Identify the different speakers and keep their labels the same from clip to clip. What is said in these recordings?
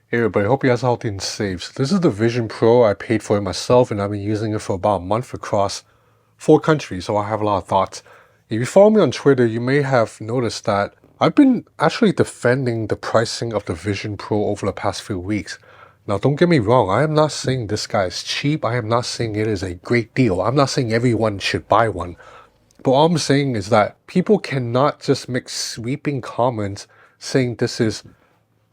Speaker 1: Hey everybody, hope you guys are healthy and safe. So this is the Vision Pro. I paid for it myself and I've been using it for about a month across 4 countries, so I have a lot of thoughts. If you follow me on Twitter, you may have noticed that I've been actually defending the pricing of the Vision Pro over the past few weeks. Now, don't get me wrong, I am not saying this guy is cheap. I am not saying it is a great deal. I'm not saying everyone should buy one. But all I'm saying is that people cannot just make sweeping comments saying this is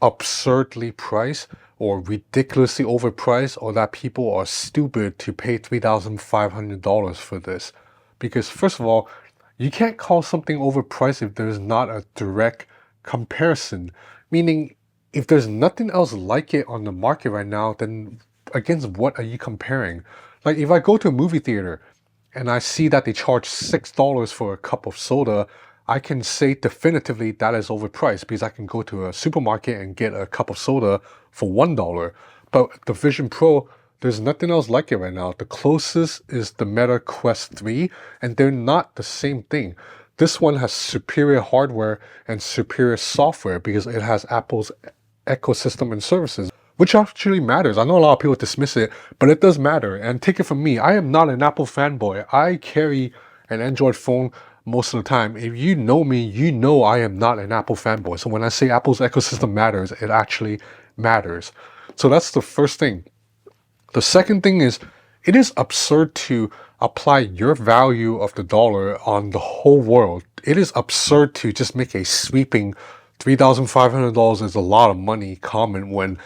Speaker 1: absurdly priced or ridiculously overpriced or that people are stupid to pay $3,500 for this. Because first of all, you can't call something overpriced if there's not a direct comparison. Meaning, if there's nothing else like it on the market right now, then against what are you comparing? Like if I go to a movie theater and I see that they charge $6 for a cup of soda, I can say definitively that is overpriced because I can go to a supermarket and get a cup of soda for $1. But the Vision Pro, there's nothing else like it right now. The closest is the Meta Quest 3, and they're not the same thing. This one has superior hardware and superior software because it has Apple's ecosystem and services, which actually matters. I know a lot of people dismiss it, but it does matter. And take it from me, I am not an Apple fanboy. I carry an Android phone most of the time. If you know me, you know I am not an Apple fanboy. So when I say Apple's ecosystem matters, it actually matters. So that's the first thing. The second thing is, it is absurd to apply your value of the dollar on the whole world. It is absurd to just make a sweeping $3,500 is a lot of money comment when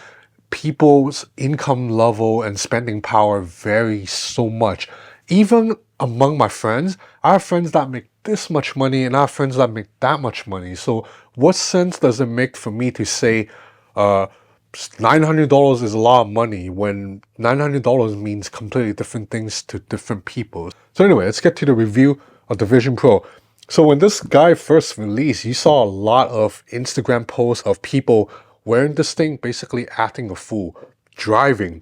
Speaker 1: people's income level and spending power vary so much. Even among my friends, I have friends that make this much money and I have friends that make that much money. So what sense does it make for me to say $900 is a lot of money when $900 means completely different things to different people? So anyway, let's get to the review of the Vision Pro. So when this guy first released, you saw a lot of Instagram posts of people wearing this thing, basically acting a fool, driving,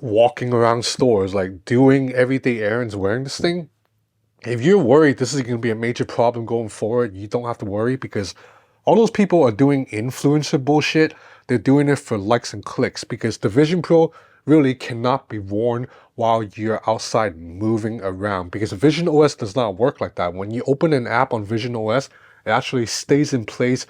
Speaker 1: walking around stores, like doing everyday errands wearing this thing. If you're worried this is going to be a major problem going forward, you don't have to worry because all those people are doing influencer bullshit. They're doing it for likes and clicks because the Vision Pro really cannot be worn while you're outside moving around because Vision OS does not work like that. When you open an app on Vision OS, it actually stays in place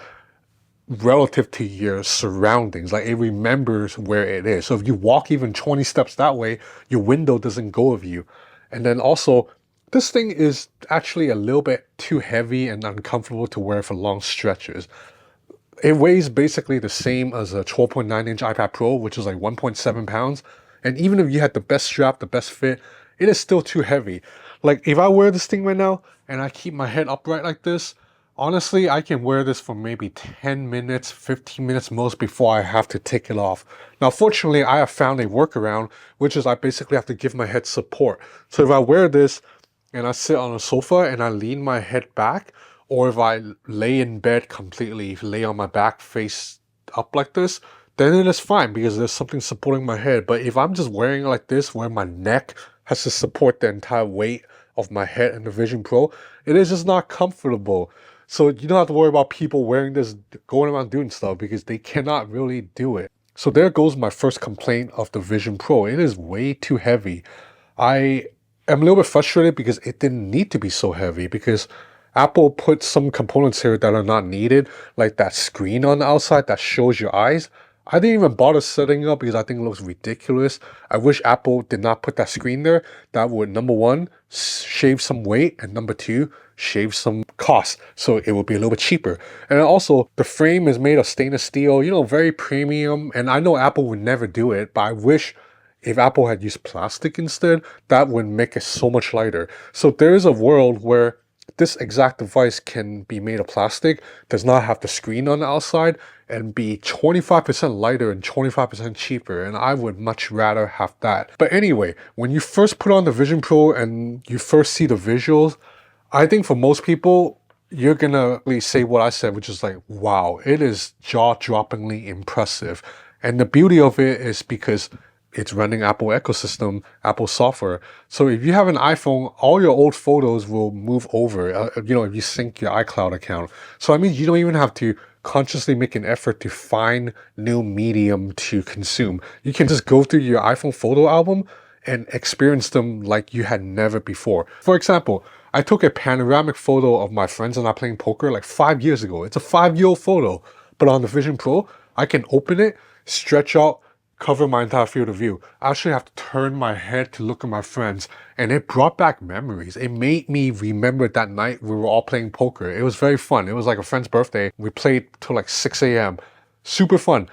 Speaker 1: relative to your surroundings. Like it remembers where it is. So if you walk even 20 steps that way, your window doesn't go with you. And then also, this thing is actually a little bit too heavy and uncomfortable to wear for long stretches. It weighs basically the same as a 12.9-inch iPad Pro, which is like 1.7 pounds. And even if you had the best strap, the best fit, it is still too heavy. Like if I wear this thing right now and I keep my head upright like this, honestly, I can wear this for maybe 10 minutes, 15 minutes most before I have to take it off. Now, fortunately, I have found a workaround, which is I basically have to give my head support. So if I wear this and I sit on a sofa and I lean my head back, or if I lay in bed completely, lay on my back face up like this, then it is fine because there's something supporting my head. But if I'm just wearing it like this, where my neck has to support the entire weight of my head and the Vision Pro, it is just not comfortable. So you don't have to worry about people wearing this, going around doing stuff because they cannot really do it. So there goes my first complaint of the Vision Pro. It is way too heavy. I am a little bit frustrated because it didn't need to be so heavy because Apple put some components here that are not needed, like that screen on the outside that shows your eyes. I didn't even bother setting up because I think it looks ridiculous. I wish Apple did not put that screen there. That would, number one, shave some weight, and number two, shave some cost. So it would be a little bit cheaper. And also, the frame is made of stainless steel, very premium. And I know Apple would never do it, but I wish if Apple had used plastic instead, that would make it so much lighter. So there is a world where this exact device can be made of plastic, does not have the screen on the outside, and be 25% lighter and 25% cheaper, and I would much rather have that. But anyway, when you first put on the Vision Pro and you first see the visuals, I think for most people, you're gonna really say what I said, which is like, wow, it is jaw-droppingly impressive. And the beauty of it is because it's running Apple ecosystem, Apple software. So if you have an iPhone, all your old photos will move over, if you sync your iCloud account. So that means you don't even have to consciously make an effort to find new medium to consume. You can just go through your iPhone photo album and experience them like you had never before. For example, I took a panoramic photo of my friends and I playing poker like 5 years ago. It's a 5-year-old photo, but on the Vision Pro, I can open it, stretch out, cover my entire field of view. I actually have to turn my head to look at my friends, and it brought back memories. It made me remember that night we were all playing poker. It was very fun. It was like a friend's birthday. We played till like 6 a.m. Super fun.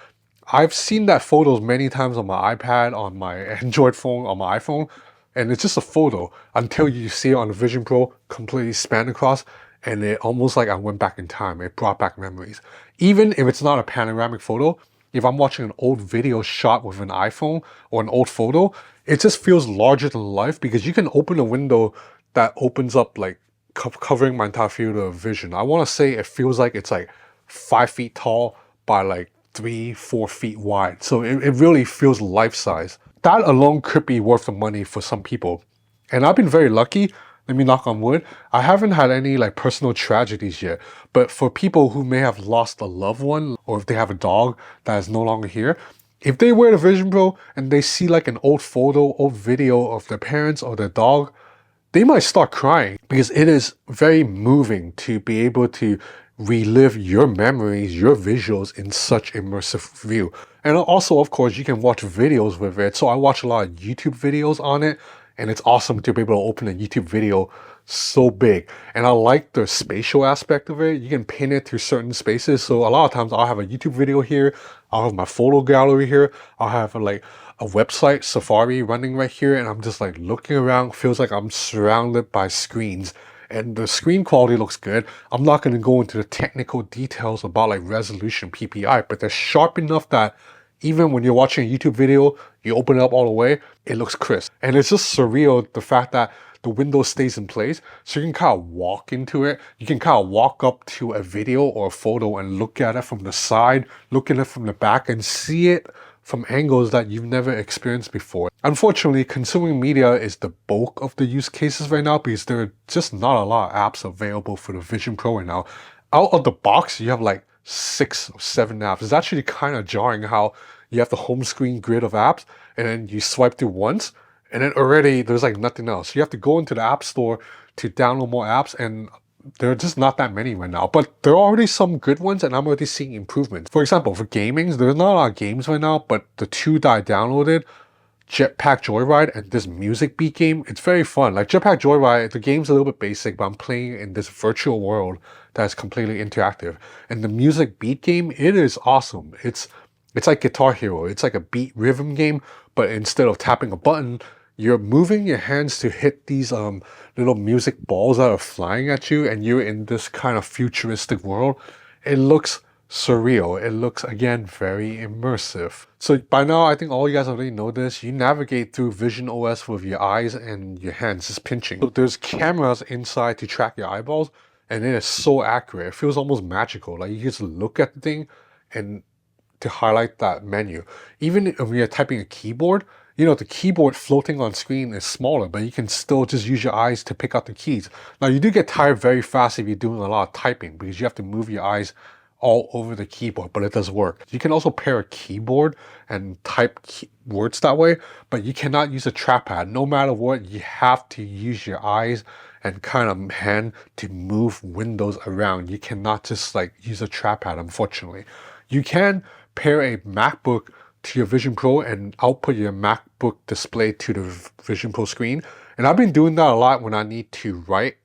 Speaker 1: I've seen that photos many times on my iPad, on my Android phone, on my iPhone, and it's just a photo until you see it on the Vision Pro completely span across, and it almost like I went back in time. It brought back memories. Even if it's not a panoramic photo, if I'm watching an old video shot with an iPhone or an old photo, it just feels larger than life because you can open a window that opens up like covering my entire field of vision. I want to say it feels like it's like 5 feet tall by like 3, 4 feet wide. So it really feels life-size. That alone could be worth the money for some people. And I've been very lucky. Let me knock on wood. I haven't had any like personal tragedies yet. But for people who may have lost a loved one, or if they have a dog that is no longer here, if they wear the Vision Pro and they see like an old photo, old video of their parents or their dog, they might start crying because it is very moving to be able to relive your memories, your visuals in such immersive view. And also, of course, you can watch videos with it. So I watch a lot of YouTube videos on it, and it's awesome to be able to open a YouTube video so big. And I like the spatial aspect of it. You can pin it to certain spaces. So a lot of times I'll have a YouTube video here, I'll have my photo gallery here, I'll have like a website Safari running right here, and I'm just like looking around. Feels like I'm surrounded by screens, and the screen quality looks good. I'm not going to go into the technical details about like resolution PPI, but they're sharp enough that even when you're watching a YouTube video, you open it up all the way, it looks crisp. And it's just surreal, the fact that the window stays in place, so you can kind of walk into it. You can kind of walk up to a video or a photo and look at it from the side, look at it from the back, and see it from angles that you've never experienced before. Unfortunately, consuming media is the bulk of the use cases right now because there are just not a lot of apps available for the Vision Pro right now. Out of the box, you have like 6 or 7 apps. It's actually kind of jarring how you have the home screen grid of apps and then you swipe through once and then already there's like nothing else. You have to go into the app store to download more apps, and there are just not that many right now, but there are already some good ones and I'm already seeing improvements. For example, for gaming, there's not a lot of games right now, but the 2 that I downloaded, Jetpack Joyride and this music beat game, it's very fun. Like Jetpack Joyride, the game's a little bit basic, but I'm playing in this virtual world that's completely interactive. And the music beat game, it is awesome. It's like Guitar Hero. It's like a beat rhythm game, but instead of tapping a button, you're moving your hands to hit these little music balls that are flying at you, and you're in this kind of futuristic world. It looks surreal. It looks, again, very immersive. So by now, I think all you guys already know this. You navigate through Vision OS with your eyes and your hands just pinching. So there's cameras inside to track your eyeballs, and it is so accurate. It feels almost magical. Like you just look at the thing and to highlight that menu. Even if you're typing a keyboard, the keyboard floating on screen is smaller, but you can still just use your eyes to pick out the keys. Now, you do get tired very fast if you're doing a lot of typing because you have to move your eyes all over the keyboard, but it does work. You can also pair a keyboard and type words that way, but you cannot use a trackpad. No matter what, you have to use your eyes and kind of hand to move windows around. You cannot just like use a trackpad, unfortunately. You can pair a MacBook to your Vision Pro and output your MacBook display to the Vision Pro screen. And I've been doing that a lot when I need to write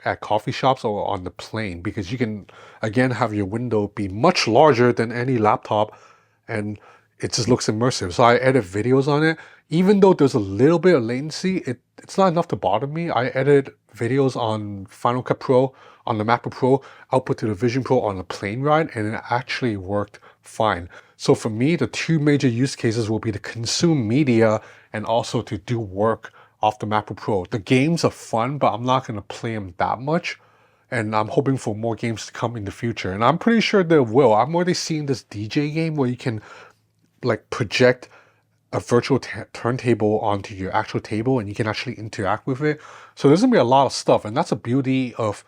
Speaker 1: at coffee shops or on the plane, because you can, again, have your window be much larger than any laptop and it just looks immersive. So I edit videos on it. Even though there's a little bit of latency, it's not enough to bother me. I edit videos on Final Cut Pro, on the MacBook Pro, output to the Vision Pro on a plane ride, and it actually worked fine. So for me, the 2 major use cases will be to consume media and also to do work off the MacBook Pro. The games are fun, but I'm not going to play them that much. And I'm hoping for more games to come in the future. And I'm pretty sure there will. I'm already seeing this DJ game where you can like project a virtual turntable onto your actual table and you can actually interact with it. So there's gonna be a lot of stuff, and that's a beauty of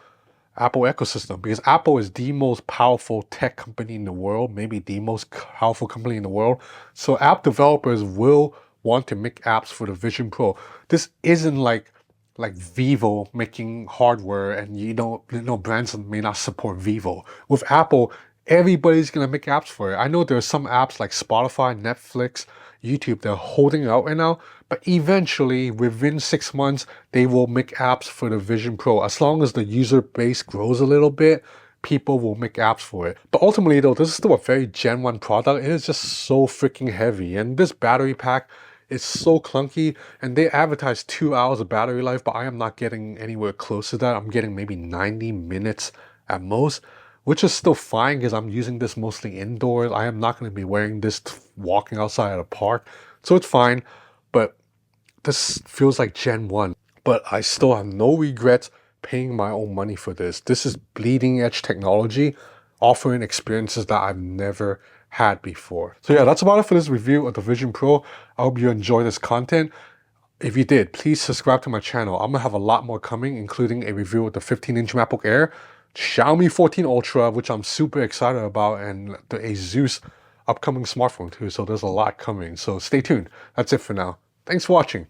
Speaker 1: Apple ecosystem, because Apple is the most powerful tech company in the world, maybe the most powerful company in the world. So app developers will want to make apps for the Vision Pro. This isn't like Vivo making hardware, and brands may not support Vivo. With Apple, everybody's gonna make apps for it. I know there's some apps like Spotify, Netflix, YouTube, they're holding out right now, but eventually, within 6 months, they will make apps for the Vision Pro. As long as the user base grows a little bit, people will make apps for it. But ultimately though, this is still a very Gen 1 product. It is just so freaking heavy. And this battery pack is so clunky, and they advertise 2 hours of battery life, but I am not getting anywhere close to that. I'm getting maybe 90 minutes at most, which is still fine because I'm using this mostly indoors. I am not going to be wearing this walking outside at a park, so it's fine. But this feels like Gen 1. But I still have no regrets paying my own money for this. This is bleeding edge technology, offering experiences that I've never had before. So yeah, that's about it for this review of the Vision Pro. I hope you enjoy this content. If you did, please subscribe to my channel. I'm gonna have a lot more coming, including a review of the 15-inch MacBook Air, Xiaomi 14 Ultra, which I'm super excited about, and the Asus upcoming smartphone too. So there's a lot coming. So stay tuned. That's it for now. Thanks for watching.